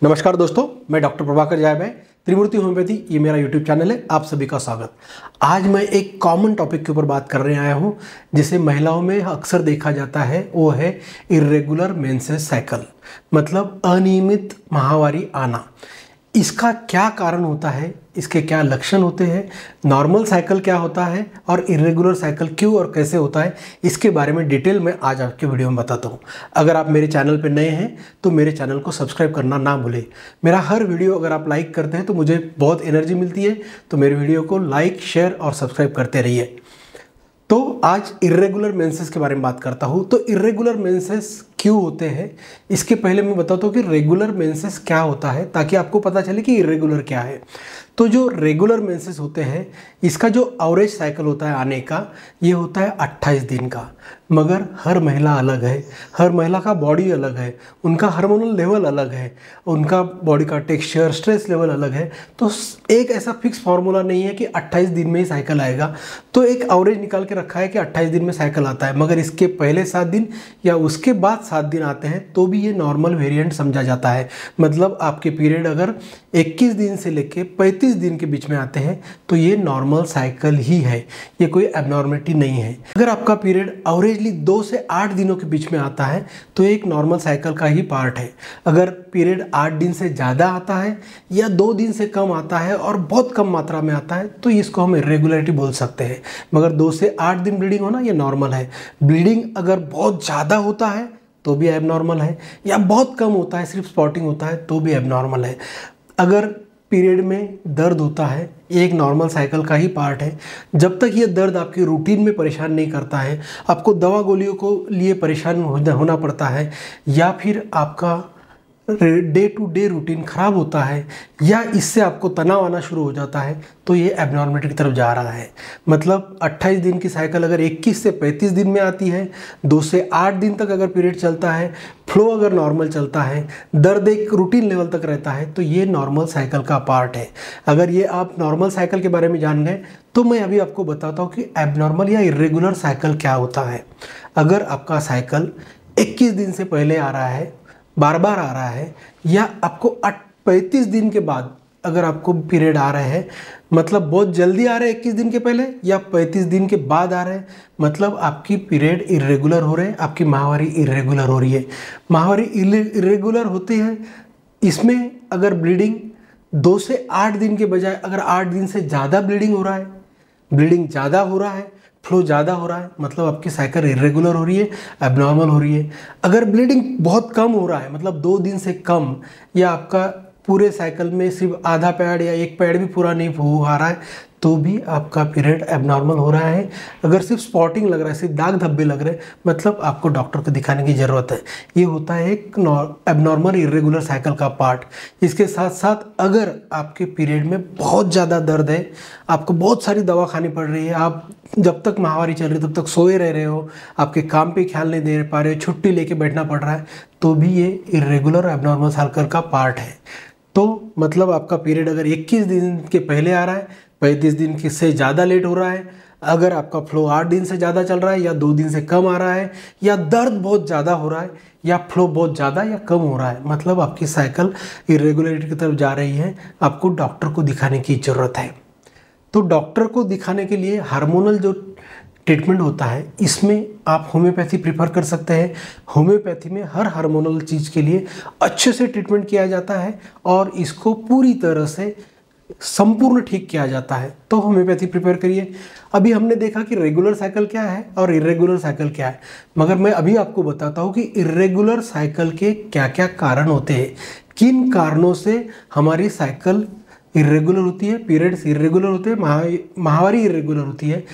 नमस्कार दोस्तों, मैं डॉक्टर प्रभाकर जायब है, त्रिमूर्ति होम्योपैथी, ये मेरा यूट्यूब चैनल है। आप सभी का स्वागत। आज मैं एक कॉमन टॉपिक के ऊपर बात करने आया हूँ, जिसे महिलाओं में अक्सर देखा जाता है। वो है इर्रेगुलर मेंसेस साइकिल, मतलब अनियमित माहवारी आना। इसका क्या कारण होता है, इसके क्या लक्षण होते हैं, नॉर्मल साइकिल क्या होता है और इर्रेगुलर साइकिल क्यों और कैसे होता है, इसके बारे में डिटेल में आज आपके वीडियो में बताता हूँ। अगर आप मेरे चैनल पर नए हैं तो मेरे चैनल को सब्सक्राइब करना ना भूलें। मेरा हर वीडियो अगर आप लाइक करते हैं तो मुझे बहुत एनर्जी मिलती है, तो मेरे वीडियो को लाइक, शेयर और सब्सक्राइब करते रहिए। तो आज इर्रेगुलर मेंसेस के बारे में बात करता हूँ। तो इर्रेगुलर मेंसेस क्यों होते हैं, इसके पहले मैं बताता हूँ कि रेगुलर मेंसेस क्या होता है, ताकि आपको पता चले कि इर्रेगुलर क्या है। तो जो रेगुलर मेंसेस होते हैं, इसका जो एवरेज साइकिल होता है आने का, ये होता है 28 दिन का। मगर हर महिला अलग है, हर महिला का बॉडी अलग है, उनका हार्मोनल लेवल अलग है, उनका बॉडी का टेक्सचर, स्ट्रेस लेवल अलग है। तो एक ऐसा फिक्स फार्मूला नहीं है कि 28 दिन में ही साइकिल आएगा। तो एक एवरेज निकाल के रखा है कि 28 दिन में साइकिल आता है, मगर इसके पहले 7 दिन या उसके बाद 7 दिन आते हैं तो भी ये नॉर्मल वेरिएंट समझा जाता है। मतलब आपके पीरियड अगर 21 दिन से लेके 35 दिन के बीच में आते हैं तो ये नॉर्मल साइकिल ही है, ये कोई एबनॉर्मलिटी नहीं है। अगर आपका पीरियड एवरेजली 2 से 8 दिनों के बीच में आता है तो एक नॉर्मल साइकिल का ही पार्ट है। अगर पीरियड 8 दिन से ज़्यादा आता है या 2 दिन से कम आता है और बहुत कम मात्रा में आता है तो इसको हम इर्रेगुलरिटी बोल सकते हैं। मगर 2 से 8 दिन ब्लीडिंग होना ये नॉर्मल है। ब्लीडिंग अगर बहुत ज़्यादा होता है तो भी एबनॉर्मल है, या बहुत कम होता है, सिर्फ स्पॉटिंग होता है तो भी एबनॉर्मल है। अगर पीरियड में दर्द होता है, ये एक नॉर्मल साइकिल का ही पार्ट है। जब तक ये दर्द आपकी रूटीन में परेशान नहीं करता है, आपको दवा गोलियों को लिए परेशान होना पड़ता है, या फिर आपका डे टू डे रूटीन ख़राब होता है, या इससे आपको तनाव आना शुरू हो जाता है, तो ये एबनॉर्मलिटी की तरफ जा रहा है। मतलब 28 दिन की साइकिल अगर 21 से 35 दिन में आती है, 2 से 8 दिन तक अगर पीरियड चलता है, फ्लो अगर नॉर्मल चलता है, दर्द एक रूटीन लेवल तक रहता है, तो ये नॉर्मल साइकिल का पार्ट है। अगर ये आप नॉर्मल साइकिल के बारे में जान गए तो मैं अभी आपको बताता हूँ कि एबनॉर्मल या इर्रेगुलर साइकिल क्या होता है। अगर आपका साइकिल 21 दिन से पहले आ रहा है, बार बार आ रहा है, या आपको 35 दिन के बाद अगर आपको पीरियड आ रहे हैं, मतलब बहुत जल्दी आ रहे हैं 21 दिन के पहले या 35 दिन के बाद आ रहे हैं, मतलब आपकी पीरियड इर्रेगुलर हो रहे हैं, आपकी माहवारी इर्रेगुलर हो रही है। माहवारी इर्रेगुलर होती है, इसमें अगर ब्लीडिंग 2 से 8 दिन के बजाय अगर 8 दिन से ज़्यादा ब्लीडिंग हो रहा है, ब्लीडिंग ज़्यादा हो रहा है, फ्लो ज़्यादा हो रहा है, मतलब आपकी साइकिल इर्रेगुलर हो रही है, एबनॉर्मल हो रही है। अगर ब्लीडिंग बहुत कम हो रहा है, मतलब 2 दिन से कम, या आपका पूरे साइकिल में सिर्फ आधा पैड या एक पैड भी पूरा नहीं हो आ रहा है, तो भी आपका पीरियड एबनॉर्मल हो रहा है। अगर सिर्फ स्पॉटिंग लग रहा है, सिर्फ दाग धब्बे लग रहे हैं, मतलब आपको डॉक्टर को दिखाने की ज़रूरत है। ये होता है एक एबनॉर्मल इर्रेगुलर साइकिल का पार्ट। इसके साथ साथ अगर आपके पीरियड में बहुत ज़्यादा दर्द है, आपको बहुत सारी दवा खानी पड़ रही है, आप जब तक माहवारी चल रही है तब तक सोए रह रहे हो, आपके काम पे ख्याल नहीं दे पा रहे हो, छुट्टी लेके बैठना पड़ रहा है, तो भी ये इर्रेगुलर एबनॉर्मल साइकिल का पार्ट है। तो मतलब आपका पीरियड अगर 21 दिन के पहले आ रहा है, 35 दिन से ज़्यादा लेट हो रहा है, अगर आपका फ्लो 8 दिन से ज़्यादा चल रहा है या 2 दिन से कम आ रहा है, या दर्द बहुत ज़्यादा हो रहा है, या फ्लो बहुत ज़्यादा या कम हो रहा है, मतलब आपकी साइकिल इर्रेगुलरिटी की तरफ जा रही है, आपको डॉक्टर को दिखाने की ज़रूरत है। तो डॉक्टर को दिखाने के लिए हार्मोनल जो ट्रीटमेंट होता है, इसमें आप होम्योपैथी प्रीफर कर सकते हैं। होम्योपैथी में हर हार्मोनल चीज़ के लिए अच्छे से ट्रीटमेंट किया जाता है और इसको पूरी तरह से संपूर्ण ठीक किया जाता है, तो होम्योपैथी प्रिपेयर करिए। अभी हमने देखा कि रेगुलर साइकिल क्या है और इर्रेगुलर साइकिल क्या है, मगर मैं अभी आपको बताता हूँ कि इर्रेगुलर साइकिल के क्या क्या कारण होते हैं, किन कारणों से हमारी साइकिल इर्रेगुलर होती है, पीरियड्स इर्रेगुलर होते हैं, माहवारी इर्रेगुलर होती है।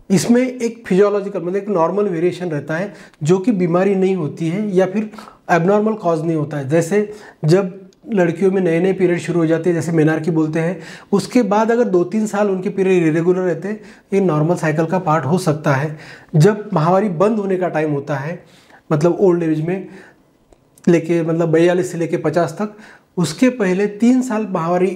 इसमें एक फिजियोलॉजिकल मतलब एक नॉर्मल वेरिएशन रहता है जो कि बीमारी नहीं होती है या फिर एबनॉर्मल कॉज नहीं होता है। जैसे जब लड़कियों में नए नए पीरियड शुरू हो जाते हैं, जैसे मेनार्की बोलते हैं, उसके बाद अगर 2-3 साल उनके पीरियड इरेगुलर रहते हैं, ये नॉर्मल साइकिल का पार्ट हो सकता है। जब माहवारी बंद होने का टाइम होता है, मतलब ओल्ड एज में मतलब 42 से लेके 50 तक, उसके पहले 3 साल माहवारी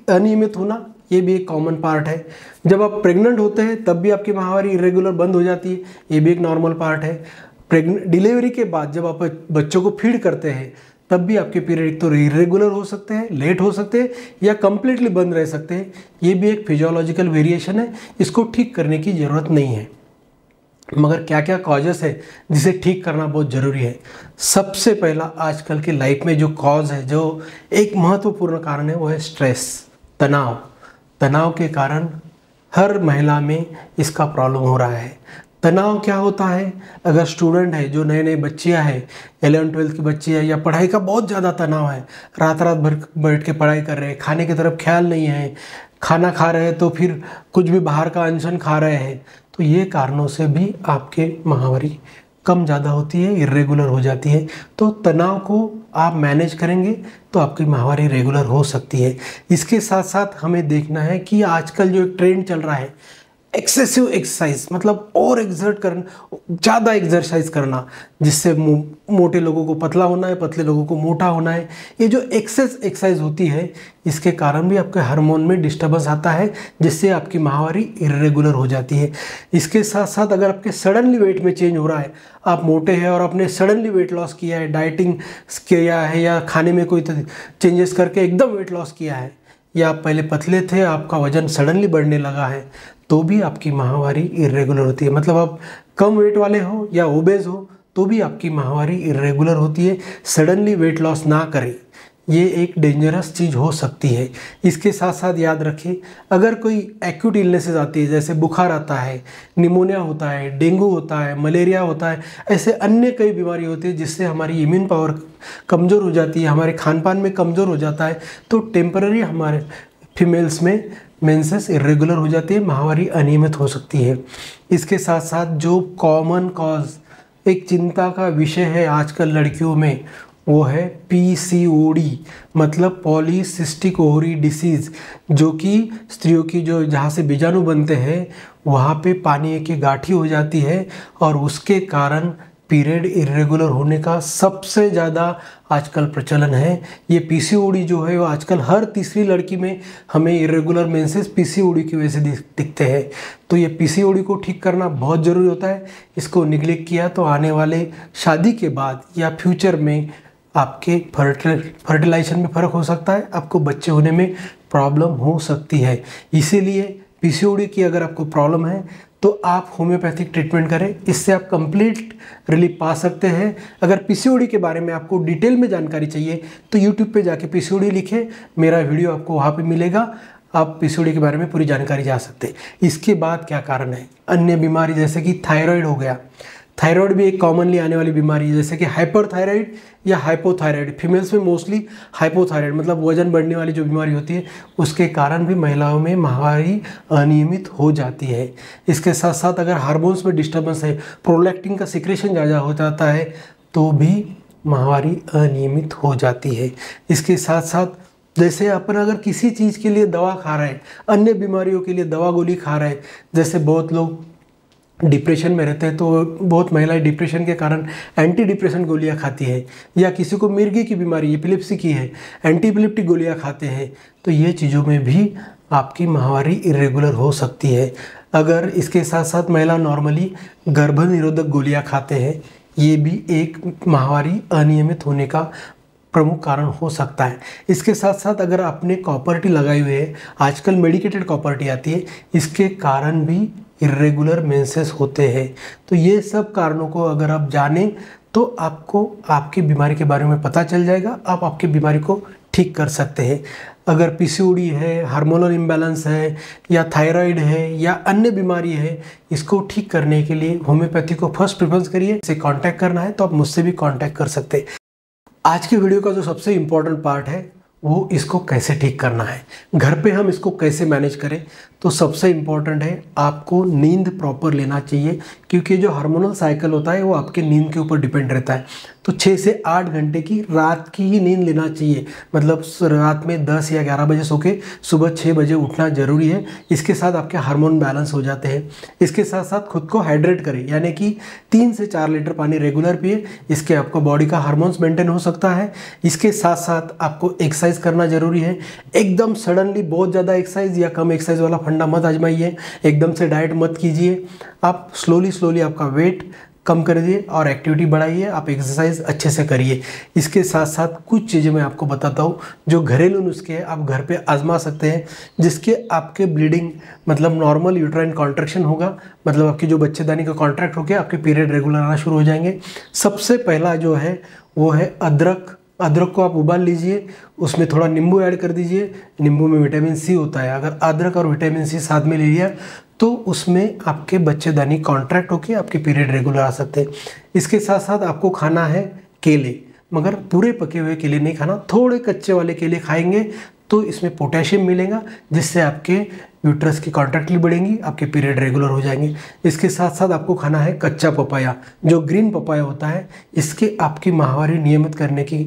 अनियमित होना ये भी एक कॉमन पार्ट है। जब आप प्रेग्नेंट होते हैं तब भी आपकी माहवारी इरेगुलर बंद हो जाती है, ये भी एक नॉर्मल पार्ट है। डिलीवरी के बाद जब आप बच्चों को फीड करते हैं तब भी आपके पीरियड एक तो इरेगुलर हो सकते हैं, लेट हो सकते हैं या कंप्लीटली बंद रह सकते हैं। ये भी एक फिजियोलॉजिकल वेरिएशन है, इसको ठीक करने की ज़रूरत नहीं है। मगर क्या क्या कॉजेस है जिसे ठीक करना बहुत ज़रूरी है। सबसे पहला आजकल की लाइफ में जो कॉज है, जो एक महत्वपूर्ण कारण है, वो है स्ट्रेस, तनाव। तनाव के कारण हर महिला में इसका प्रॉब्लम हो रहा है। तनाव क्या होता है? अगर स्टूडेंट है, जो नए नए बच्चियाँ हैं, 11वीं 12वीं की बच्ची है, या पढ़ाई का बहुत ज़्यादा तनाव है, रात रात भर बैठ के पढ़ाई कर रहे हैं, खाने की तरफ ख्याल नहीं है, खाना खा रहे हैं तो फिर कुछ भी बाहर का अनशन खा रहे हैं, तो ये कारणों से भी आपके माहवारी कम ज़्यादा होती है, इरेगुलर हो जाती है। तो तनाव को आप मैनेज करेंगे तो आपकी माहवारी रेगुलर हो सकती है। इसके साथ साथ हमें देखना है कि आजकल जो एक ट्रेंड चल रहा है, एक्सेसिव एक्सरसाइज, मतलब और एक्सर्ट करना, ज़्यादा एक्सरसाइज करना, जिससे मोटे लोगों को पतला होना है, पतले लोगों को मोटा होना है। ये जो एक्सरसाइज होती है, इसके कारण भी आपके हार्मोन में डिस्टर्बेंस आता है, जिससे आपकी माहवारी इरेगुलर हो जाती है। इसके साथ साथ अगर आपके सडनली वेट में चेंज हो रहा है, आप मोटे हैं और आपने सडनली वेट लॉस किया है, डाइटिंग किया है या खाने में कोई चेंजेस करके एकदम वेट लॉस किया है, या आप पहले पतले थे, आपका वजन सडनली बढ़ने लगा है, तो भी आपकी माहवारी इरेगुलर होती है। मतलब आप कम वेट वाले हो या ओबेज हो तो भी आपकी माहवारी इरेगुलर होती है। सडनली वेट लॉस ना करें, ये एक डेंजरस चीज़ हो सकती है। इसके साथ साथ याद रखें, अगर कोई एक्यूट इलनेसेस आती है, जैसे बुखार आता है, निमोनिया होता है, डेंगू होता है, मलेरिया होता है, ऐसे अन्य कई बीमारी होती है जिससे हमारी इम्यून पावर कमज़ोर हो जाती है, हमारे खान पान में कमज़ोर हो जाता है, तो टेम्पररी हमारे फीमेल्स में मेंसेस इरेगुलर हो जाती है, माहवारी अनियमित हो सकती है। इसके साथ साथ जो कॉमन कॉज एक चिंता का विषय है आजकल लड़कियों में, वो है PCOD, मतलब पॉलीसिस्टिक ओवरी डिसीज़, जो कि स्त्रियों की जो जहाँ से बीजाणु बनते हैं वहाँ पे पानी की गांठी हो जाती है, और उसके कारण पीरियड इरेगुलर होने का सबसे ज़्यादा आजकल प्रचलन है। ये PCOD जो है वो आजकल हर तीसरी लड़की में हमें इरेगुलर मेंसेस PCOD की वजह से दिखते हैं। तो ये PCOD को ठीक करना बहुत ज़रूरी होता है। इसको निगलेक्ट किया तो आने वाले शादी के बाद या फ्यूचर में आपके फर्टिलाइजेशन में फ़र्क हो सकता है, आपको बच्चे होने में प्रॉब्लम हो सकती है। इसीलिए PCOD की अगर आपको प्रॉब्लम है तो आप होम्योपैथिक ट्रीटमेंट करें, इससे आप कंप्लीट रिलीफ पा सकते हैं। अगर PCOD के बारे में आपको डिटेल में जानकारी चाहिए तो YouTube पे जाके PCOD लिखें, मेरा वीडियो आपको वहाँ पे मिलेगा, आप PCOD के बारे में पूरी जानकारी जा सकते हैं। इसके बाद क्या कारण है? अन्य बीमारी जैसे कि थायराइड हो गया। थायराइड भी एक कॉमनली आने वाली बीमारी है, जैसे कि हाइपरथायराइड या हाइपोथायराइड। फीमेल्स में मोस्टली हाइपोथायराइड, मतलब वजन बढ़ने वाली जो बीमारी होती है, उसके कारण भी महिलाओं में माहवारी अनियमित हो जाती है। इसके साथ साथ अगर हार्मोन्स में डिस्टर्बेंस है, प्रोलैक्टिन का सिक्रेशन ज़्यादा हो जाता है, तो भी माहवारी अनियमित हो जाती है। इसके साथ साथ जैसे अपन अगर किसी चीज़ के लिए दवा खा रहे हैं, अन्य बीमारियों के लिए दवा गोली खा रहे हैं, जैसे बहुत लोग डिप्रेशन में रहते हैं तो बहुत महिलाएं डिप्रेशन के कारण एंटी डिप्रेशन गोलियां खाती है, या किसी को मिर्गी की बीमारी एपिलेप्सी की है, एंटी एपिलेप्टिक गोलियां खाते हैं, तो ये चीज़ों में भी आपकी माहवारी इरेगुलर हो सकती है। अगर इसके साथ साथ महिला नॉर्मली गर्भ निरोधक गोलियां खाते हैं, ये भी एक माहवारी अनियमित होने का प्रमुख कारण हो सकता है। इसके साथ साथ अगर आपने कॉपर टी लगाई हुई है, आजकल मेडिकेटेड कॉपर टी आती है, इसके कारण भी इरेगुलर मेंसेस होते हैं। तो ये सब कारणों को अगर आप जानें तो आपको आपकी बीमारी के बारे में पता चल जाएगा, आप आपकी बीमारी को ठीक कर सकते हैं। अगर PCOD है, हार्मोनल इम्बैलेंस है, या थायराइड है, या अन्य बीमारी है, इसको ठीक करने के लिए होम्योपैथी को फर्स्ट प्रेफरेंस करिए। इसे कांटेक्ट करना है तो आप मुझसे भी कांटेक्ट कर सकते हैं। आज की वीडियो का जो सबसे इम्पोर्टेंट पार्ट है वो इसको कैसे ठीक करना है, घर पे हम इसको कैसे मैनेज करें। तो सबसे इम्पॉर्टेंट है आपको नींद प्रॉपर लेना चाहिए, क्योंकि जो हार्मोनल साइकिल होता है वो आपके नींद के ऊपर डिपेंड रहता है। तो 6 से 8 घंटे की रात की ही नींद लेना चाहिए। मतलब रात में 10 या 11 बजे सो के सुबह 6 बजे उठना जरूरी है। इसके साथ आपके हार्मोन बैलेंस हो जाते हैं। इसके साथ साथ खुद को हाइड्रेट करें, यानी कि 3 से 4 लीटर पानी रेगुलर पिए। इसके आपको बॉडी का हार्मोन्स मेंटेन हो सकता है। इसके साथ साथ आपको एक्सरसाइज करना जरूरी है। एकदम सडनली बहुत ज़्यादा एक्सरसाइज या कम एक्सरसाइज वाला फंडा मत आजमाइए। एकदम से डाइट मत कीजिए। आप स्लोली आपका वेट कम कर दिए और एक्टिविटी बढ़ाइए। आप एक्सरसाइज अच्छे से करिए। इसके साथ साथ कुछ चीज़ें मैं आपको बताता हूँ जो घरेलू नुस्खे हैं, आप घर पे आजमा सकते हैं, जिसके आपके ब्लीडिंग मतलब नॉर्मल यूट्राइन कॉन्ट्रैक्शन होगा। मतलब आपकी जो बच्चेदानी का कॉन्ट्रैक्ट होकर आपके पीरियड रेगुलर आना शुरू हो जाएंगे। सबसे पहला जो है वो है अदरक। अदरक को आप उबाल लीजिए, उसमें थोड़ा नींबू ऐड कर दीजिए। नींबू में विटामिन सी होता है। अगर अदरक और विटामिन सी साथ में ले लिया तो उसमें आपके बच्चेदानी कॉन्ट्रैक्ट होकर आपके पीरियड रेगुलर आ सकते हैं। इसके साथ साथ आपको खाना है केले, मगर पूरे पके हुए केले नहीं खाना, थोड़े कच्चे वाले केले खाएंगे तो इसमें पोटेशियम मिलेगा, जिससे आपके यूट्रस की कॉन्ट्रैक्टली बढ़ेंगी, आपके पीरियड रेगुलर हो जाएंगे। इसके साथ साथ आपको खाना है कच्चा पपाया, जो ग्रीन पपाया होता है। इसके आपकी माहवारी नियमित करने की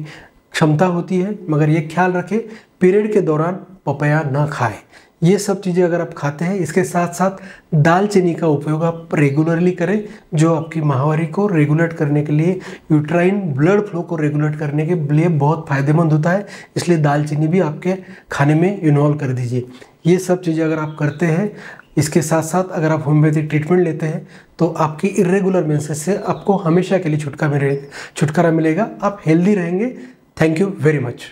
क्षमता होती है, मगर ये ख्याल रखें पीरियड के दौरान पपाया ना खाएं। ये सब चीज़ें अगर आप खाते हैं, इसके साथ साथ दालचीनी का उपयोग आप रेगुलरली करें, जो आपकी माहवारी को रेगुलेट करने के लिए, यूट्राइन ब्लड फ्लो को रेगुलेट करने के लिए बहुत फ़ायदेमंद होता है। इसलिए दालचीनी भी आपके खाने में इन्वॉल्व कर दीजिए। ये सब चीज़ें अगर आप करते हैं, इसके साथ साथ अगर आप होम्योपैथिक ट्रीटमेंट लेते हैं तो आपकी इर्रेगुलर मेंसेस से आपको हमेशा के लिए छुटकारा मिलेगा। आप हेल्दी रहेंगे। Thank you very much.